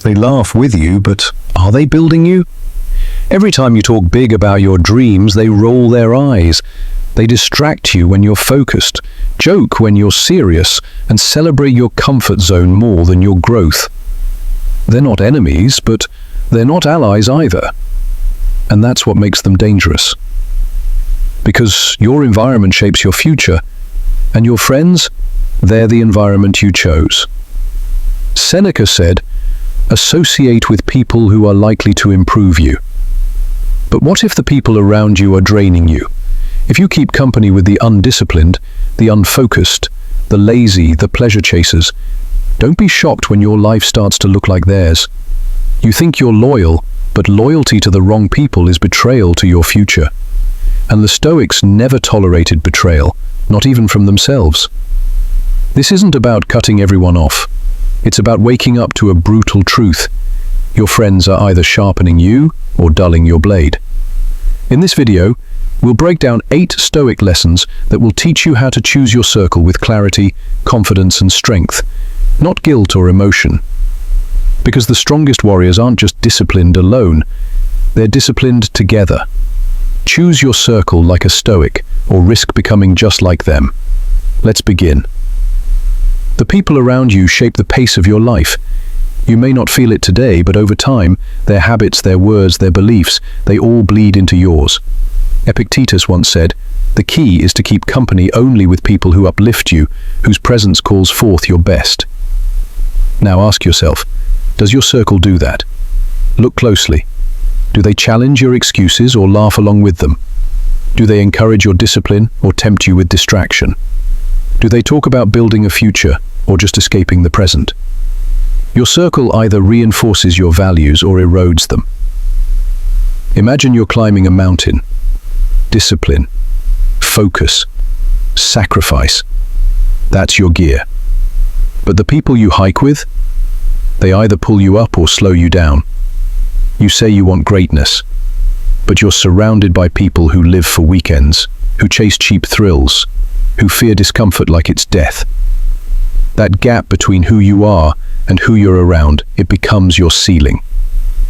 They laugh with you, but are they building you? Every time you talk big about your dreams, they roll their eyes. They distract you when you're focused, joke when you're serious, and celebrate your comfort zone more than your growth. They're not enemies, but they're not allies either. And that's what makes them dangerous. Because your environment shapes your future, and your friends, they're the environment you chose. Seneca said, "Associate with people who are likely to improve you." But what if the people around you are draining you? If you keep company with the undisciplined, the unfocused, the lazy, the pleasure chasers, don't be shocked when your life starts to look like theirs. You think you're loyal, but loyalty to the wrong people is betrayal to your future. And the Stoics never tolerated betrayal, not even from themselves. This isn't about cutting everyone off. It's about waking up to a brutal truth. Your friends are either sharpening you or dulling your blade. In this video, we'll break down 8 Stoic lessons that will teach you how to choose your circle with clarity, confidence, and strength, not guilt or emotion. Because the strongest warriors aren't just disciplined alone, they're disciplined together. Choose your circle like a Stoic, or risk becoming just like them. Let's begin. The people around you shape the pace of your life. You may not feel it today, but over time, their habits, their words, their beliefs, they all bleed into yours. Epictetus once said, "The key is to keep company only with people who uplift you, whose presence calls forth your best." Now ask yourself, does your circle do that? Look closely. Do they challenge your excuses or laugh along with them? Do they encourage your discipline or tempt you with distraction? Do they talk about building a future or just escaping the present? Your circle either reinforces your values or erodes them. Imagine you're climbing a mountain. Discipline, focus, sacrifice. That's your gear. But the people you hike with, they either pull you up or slow you down. You say you want greatness, but you're surrounded by people who live for weekends, who chase cheap thrills, who fear discomfort like it's death. That gap between who you are and who you're around, it becomes your ceiling.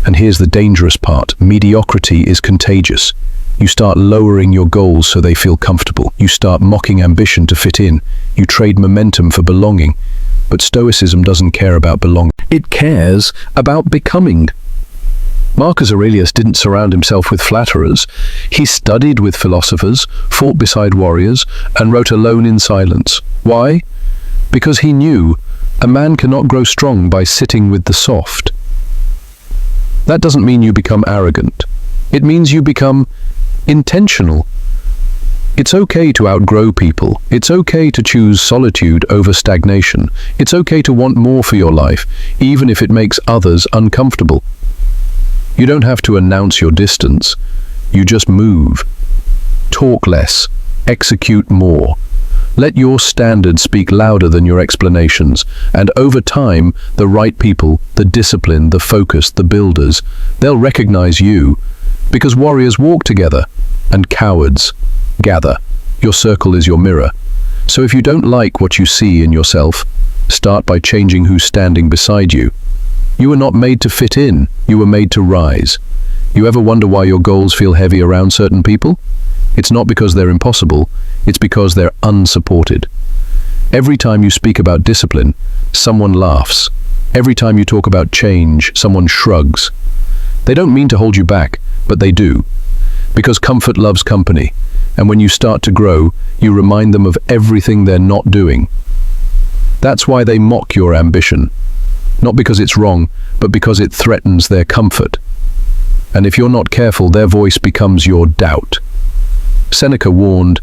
And here's the dangerous part. Mediocrity is contagious. You start lowering your goals so they feel comfortable. You start mocking ambition to fit in. You trade momentum for belonging. But Stoicism doesn't care about belonging. It cares about becoming. Marcus Aurelius didn't surround himself with flatterers. He studied with philosophers, fought beside warriors, and wrote alone in silence. Why? Because he knew a man cannot grow strong by sitting with the soft. That doesn't mean you become arrogant. It means you become intentional. It's okay to outgrow people. It's okay to choose solitude over stagnation. It's okay to want more for your life, even if it makes others uncomfortable. You don't have to announce your distance. You just move. Talk less. Execute more. Let your standards speak louder than your explanations, and over time, the right people, the disciplined, the focused, the builders, they'll recognize you, because warriors walk together, and cowards gather. Your circle is your mirror. So if you don't like what you see in yourself, start by changing who's standing beside you. You were not made to fit in, you were made to rise. You ever wonder why your goals feel heavy around certain people? It's not because they're impossible, it's because they're unsupported. Every time you speak about discipline, someone laughs. Every time you talk about change, someone shrugs. They don't mean to hold you back, but they do. Because comfort loves company, and when you start to grow, you remind them of everything they're not doing. That's why they mock your ambition. Not because it's wrong, but because it threatens their comfort. And if you're not careful, their voice becomes your doubt. Seneca warned,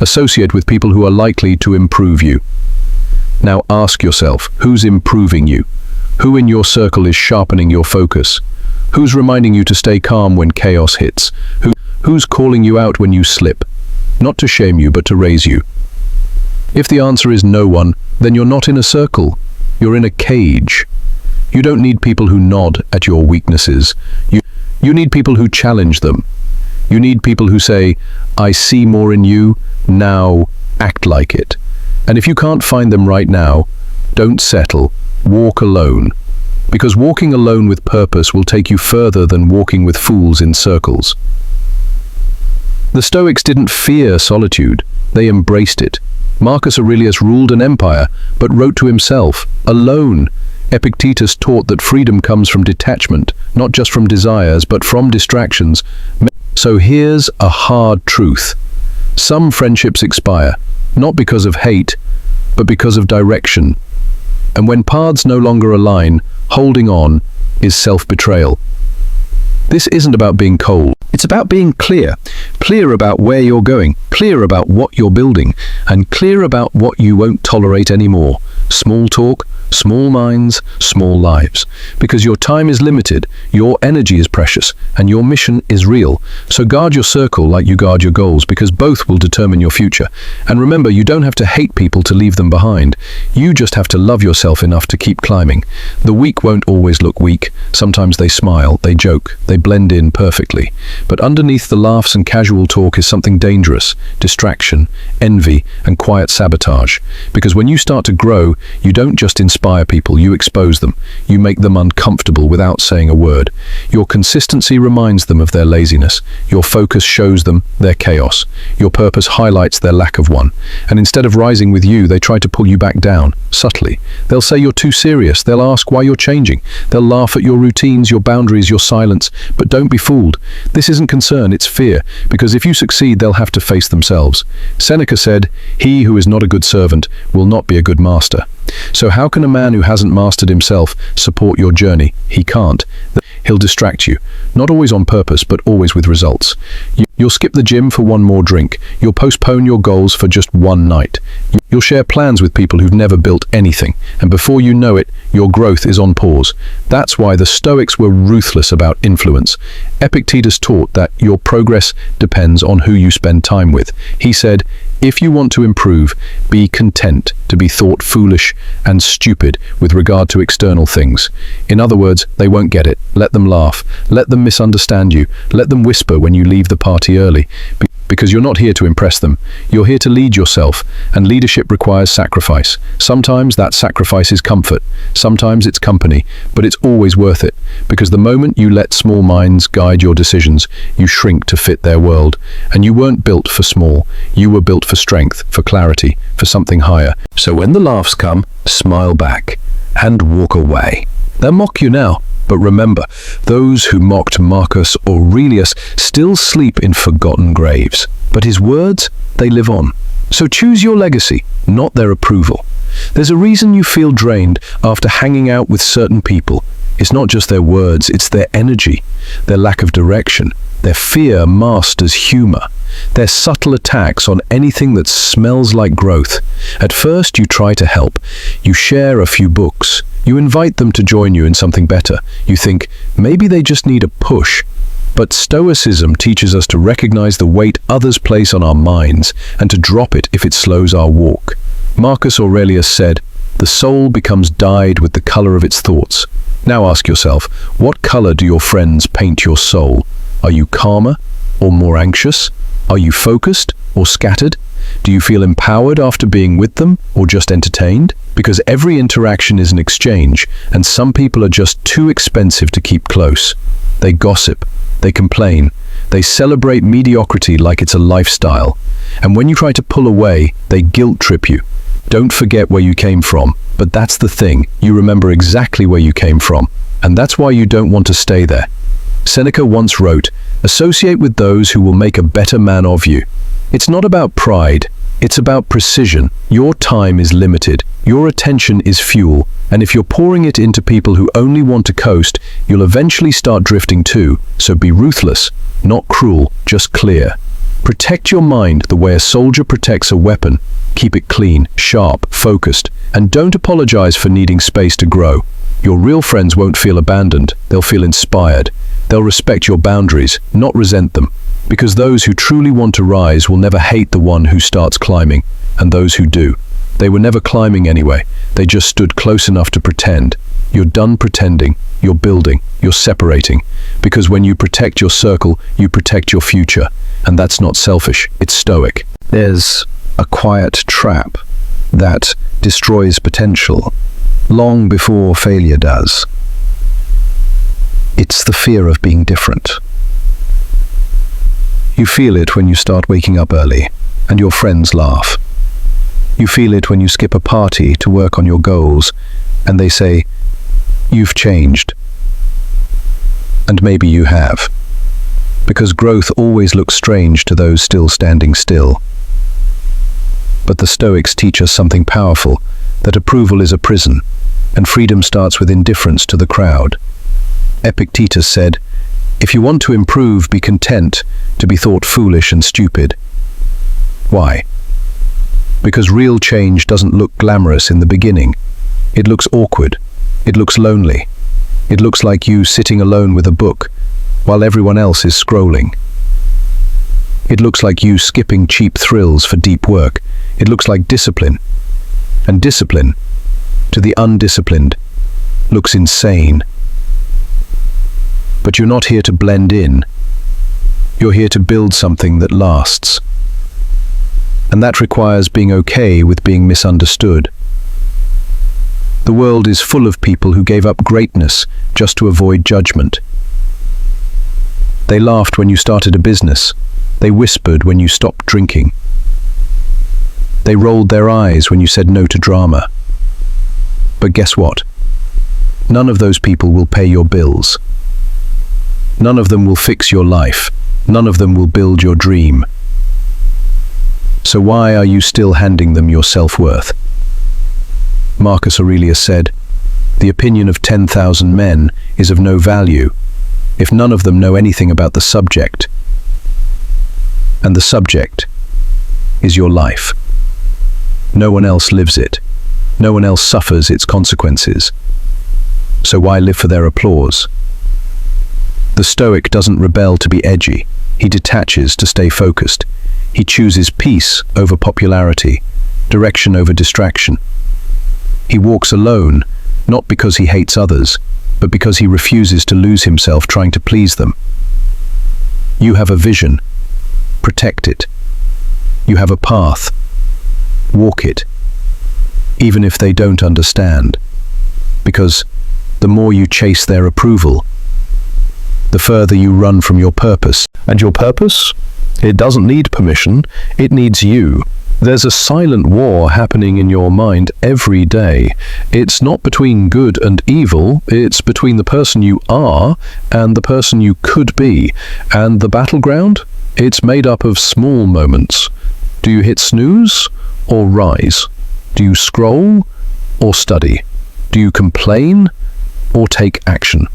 associate with people who are likely to improve you. Now ask yourself, who's improving you? Who in your circle is sharpening your focus? Who's reminding you to stay calm when chaos hits? Who's calling you out when you slip? Not to shame you, but to raise you. If the answer is no one, then you're not in a circle. You're in a cage. You don't need people who nod at your weaknesses. You need people who challenge them. You need people who say, I see more in you, now act like it. And if you can't find them right now, don't settle, walk alone. because walking alone with purpose will take you further than walking with fools in circles. The Stoics didn't fear solitude, they embraced it. Marcus Aurelius ruled an empire, but wrote to himself, alone. Epictetus taught that freedom comes from detachment, not just from desires, but from distractions. So here's a hard truth. Some friendships expire, not because of hate, but because of direction. And when paths no longer align, holding on is self-betrayal. This isn't about being cold. It's about being clear. Clear about where you're going, clear about what you're building, and clear about what you won't tolerate anymore. Small talk, small minds, small lives. Because your time is limited, your energy is precious, and your mission is real. So guard your circle like you guard your goals, because both will determine your future. And remember, you don't have to hate people to leave them behind. You just have to love yourself enough to keep climbing. The weak won't always look weak. Sometimes they smile, they joke, they blend in perfectly. But underneath the laughs and casual talk is something dangerous: distraction, envy, and quiet sabotage. Because when you start to grow, you don't just inspire people, you expose them. You make them uncomfortable without saying a word. Your consistency reminds them of their laziness. Your focus shows them their chaos. Your purpose highlights their lack of one. And instead of rising with you, they try to pull you back down, subtly. They'll say you're too serious. They'll ask why you're changing. They'll laugh at your routines, your boundaries, your silence. But don't be fooled. This isn't concern, it's fear. Because if you succeed, they'll have to face themselves. Seneca said, "He who is not a good servant will not be a good master." So how can a man who hasn't mastered himself support your journey? He can't. He'll distract you, not always on purpose, but always with results. You'll skip the gym for one more drink. You'll postpone your goals for just one night. You'll share plans with people who've never built anything, and before you know it, your growth is on pause. That's why the Stoics were ruthless about influence. Epictetus taught that your progress depends on who you spend time with. He said, if you want to improve, be content to be thought foolish and stupid with regard to external things. In other words, they won't get it. Let them laugh. Let them misunderstand you. Let them whisper when you leave the party early. Because you're not here to impress them. You're here to lead yourself, and leadership requires sacrifice. Sometimes that sacrifice is comfort. Sometimes it's company, but it's always worth it. Because the moment you let small minds guide your decisions, you shrink to fit their world. And you weren't built for small. You were built for strength, for clarity, for something higher. So when the laughs come, smile back and walk away. They'll mock you now. But remember, those who mocked Marcus Aurelius still sleep in forgotten graves. But his words, they live on. So choose your legacy, not their approval. There's a reason you feel drained after hanging out with certain people. It's not just their words, it's their energy, their lack of direction. Their fear masked as humor. Their subtle attacks on anything that smells like growth. At first, you try to help. You share a few books. You invite them to join you in something better. You think, maybe they just need a push. But Stoicism teaches us to recognize the weight others place on our minds and to drop it if it slows our walk. Marcus Aurelius said, "The soul becomes dyed with the color of its thoughts." Now ask yourself, what color do your friends paint your soul? Are you calmer or more anxious? Are you focused or scattered? Do you feel empowered after being with them or just entertained? Because every interaction is an exchange, and some people are just too expensive to keep close. They gossip, they complain, they celebrate mediocrity like it's a lifestyle. And when you try to pull away, they guilt trip you. Don't forget where you came from, but that's the thing, you remember exactly where you came from, and that's why you don't want to stay there. Seneca once wrote, "Associate with those who will make a better man of you." It's not about pride, it's about precision. Your time is limited, your attention is fuel, and if you're pouring it into people who only want to coast, you'll eventually start drifting too. So be ruthless, not cruel, just clear. Protect your mind the way a soldier protects a weapon. Keep it clean, sharp, focused, and don't apologize for needing space to grow. Your real friends won't feel abandoned, they'll feel inspired. They'll respect your boundaries, not resent them. Because those who truly want to rise will never hate the one who starts climbing, and those who do. They were never climbing anyway, they just stood close enough to pretend. You're done pretending, you're building, you're separating. Because when you protect your circle, you protect your future. And that's not selfish, it's stoic. There's a quiet trap that destroys potential long before failure does. It's the fear of being different. You feel it when you start waking up early, and your friends laugh. You feel it when you skip a party to work on your goals, and they say, "You've changed." And maybe you have. Because growth always looks strange to those still standing still. But the Stoics teach us something powerful, that approval is a prison, and freedom starts with indifference to the crowd. Epictetus said, "If you want to improve, be content to be thought foolish and stupid." Why? Because real change doesn't look glamorous in the beginning. It looks awkward. It looks lonely. It looks like you sitting alone with a book while everyone else is scrolling. It looks like you skipping cheap thrills for deep work. It looks like discipline. And discipline, to the undisciplined, looks insane. But you're not here to blend in. You're here to build something that lasts. And that requires being okay with being misunderstood. The world is full of people who gave up greatness just to avoid judgment. They laughed when you started a business. They whispered when you stopped drinking. They rolled their eyes when you said no to drama. But guess what? None of those people will pay your bills. None of them will fix your life. None of them will build your dream. So why are you still handing them your self-worth? Marcus Aurelius said, "The opinion of 10,000 men is of no value if none of them know anything about the subject." And the subject is your life. No one else lives it. No one else suffers its consequences. So why live for their applause? The Stoic doesn't rebel to be edgy. He detaches to stay focused. He chooses peace over popularity, direction over distraction. He walks alone, not because he hates others, but because he refuses to lose himself trying to please them. You have a vision. Protect it. You have a path. Walk it. Even if they don't understand. Because the more you chase their approval, the further you run from your purpose. And your purpose? It doesn't need permission. It needs you. There's a silent war happening in your mind every day. It's not between good and evil. It's between the person you are and the person you could be. And the battleground? It's made up of small moments. Do you hit snooze or rise? Do you scroll or study? Do you complain or take action?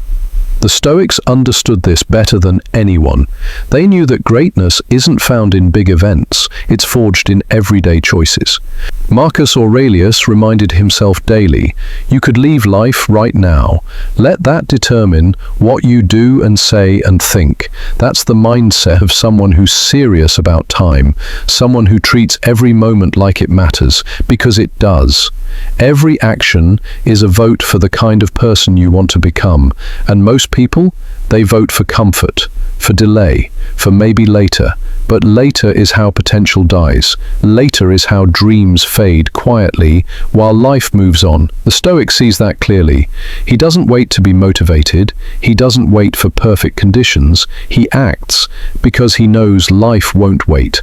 The Stoics understood this better than anyone. They knew that greatness isn't found in big events, it's forged in everyday choices. Marcus Aurelius reminded himself daily, "You could leave life right now. Let that determine what you do and say and think." That's the mindset of someone who's serious about time, someone who treats every moment like it matters, because it does. Every action is a vote for the kind of person you want to become, and most people, they vote for comfort, for delay, for maybe later. But later is how potential dies. Later is how dreams fade quietly while life moves on. The Stoic sees that clearly. He doesn't wait to be motivated. He doesn't wait for perfect conditions. He acts because he knows life won't wait.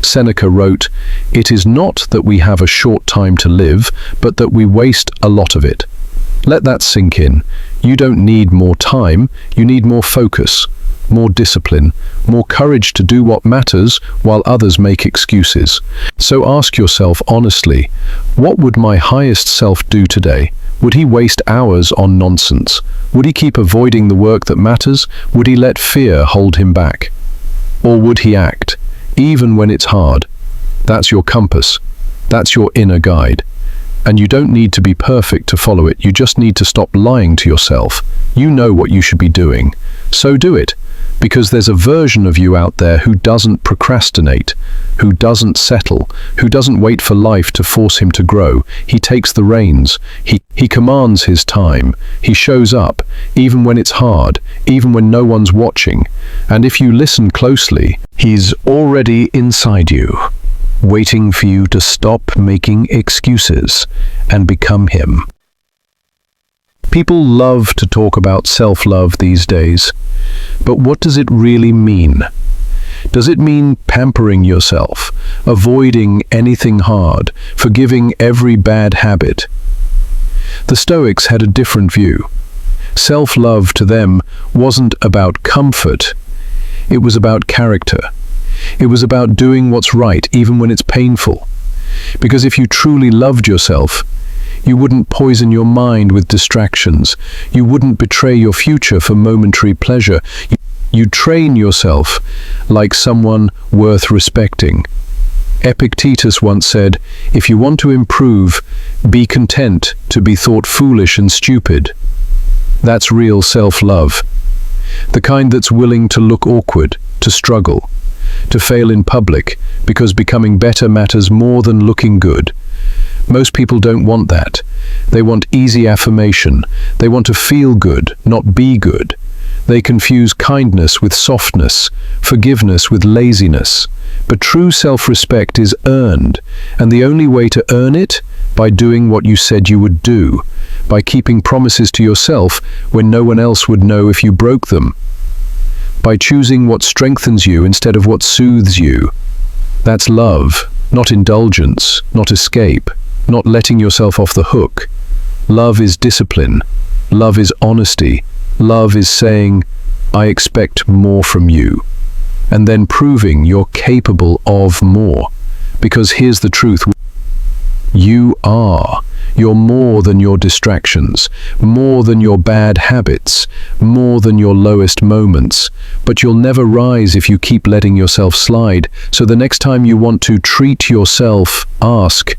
Seneca wrote, "It is not that we have a short time to live, but that we waste a lot of it." Let that sink in. You don't need more time, you need more focus, more discipline, more courage to do what matters while others make excuses. So ask yourself honestly, what would my highest self do today? Would he waste hours on nonsense? Would he keep avoiding the work that matters? Would he let fear hold him back? Or would he act, even when it's hard? That's your compass. That's your inner guide. And you don't need to be perfect to follow it. You just need to stop lying to yourself. You know what you should be doing. So do it. Because there's a version of you out there who doesn't procrastinate, who doesn't settle, who doesn't wait for life to force him to grow. He takes the reins. He commands his time. He shows up, even when it's hard, even when no one's watching. And if you listen closely, he's already inside you, waiting for you to stop making excuses and become him. People love to talk about self-love these days, but what does it really mean? Does it mean pampering yourself, avoiding anything hard, forgiving every bad habit? The Stoics had a different view. Self-love to them wasn't about comfort, it was about character. It was about doing what's right even when it's painful. Because if you truly loved yourself, you wouldn't poison your mind with distractions. You wouldn't betray your future for momentary pleasure. You train yourself like someone worth respecting. Epictetus once said, "If you want to improve, be content to be thought foolish and stupid." That's real self-love. The kind that's willing to look awkward, to struggle, to fail in public, because becoming better matters more than looking good. Most people don't want that. They want easy affirmation. They want to feel good, not be good. They confuse kindness with softness, forgiveness with laziness. But true self-respect is earned, and the only way to earn it, by doing what you said you would do, by keeping promises to yourself when no one else would know if you broke them, by choosing what strengthens you instead of what soothes you. That's love, not indulgence, not escape, not letting yourself off the hook. Love is discipline. Love is honesty. Love is saying, "I expect more from you," and then proving you're capable of more. Because here's the truth. You are. You're more than your distractions, more than your bad habits, more than your lowest moments. But you'll never rise if you keep letting yourself slide. So the next time you want to treat yourself, ask,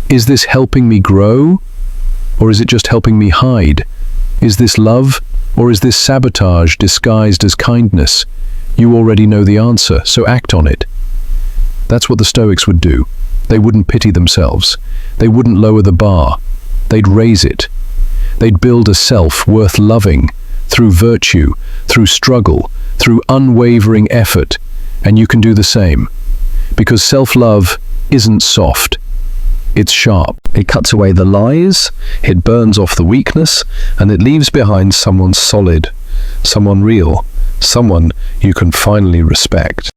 is this helping me grow? Or is it just helping me hide? Is this love? Or is this sabotage disguised as kindness? You already know the answer, so act on it. That's what the Stoics would do. They wouldn't pity themselves. They wouldn't lower the bar. They'd raise it. They'd build a self worth loving, through virtue, through struggle, through unwavering effort. And you can do the same. Because self-love isn't soft. It's sharp. It cuts away the lies, it burns off the weakness, and it leaves behind someone solid, someone real, someone you can finally respect.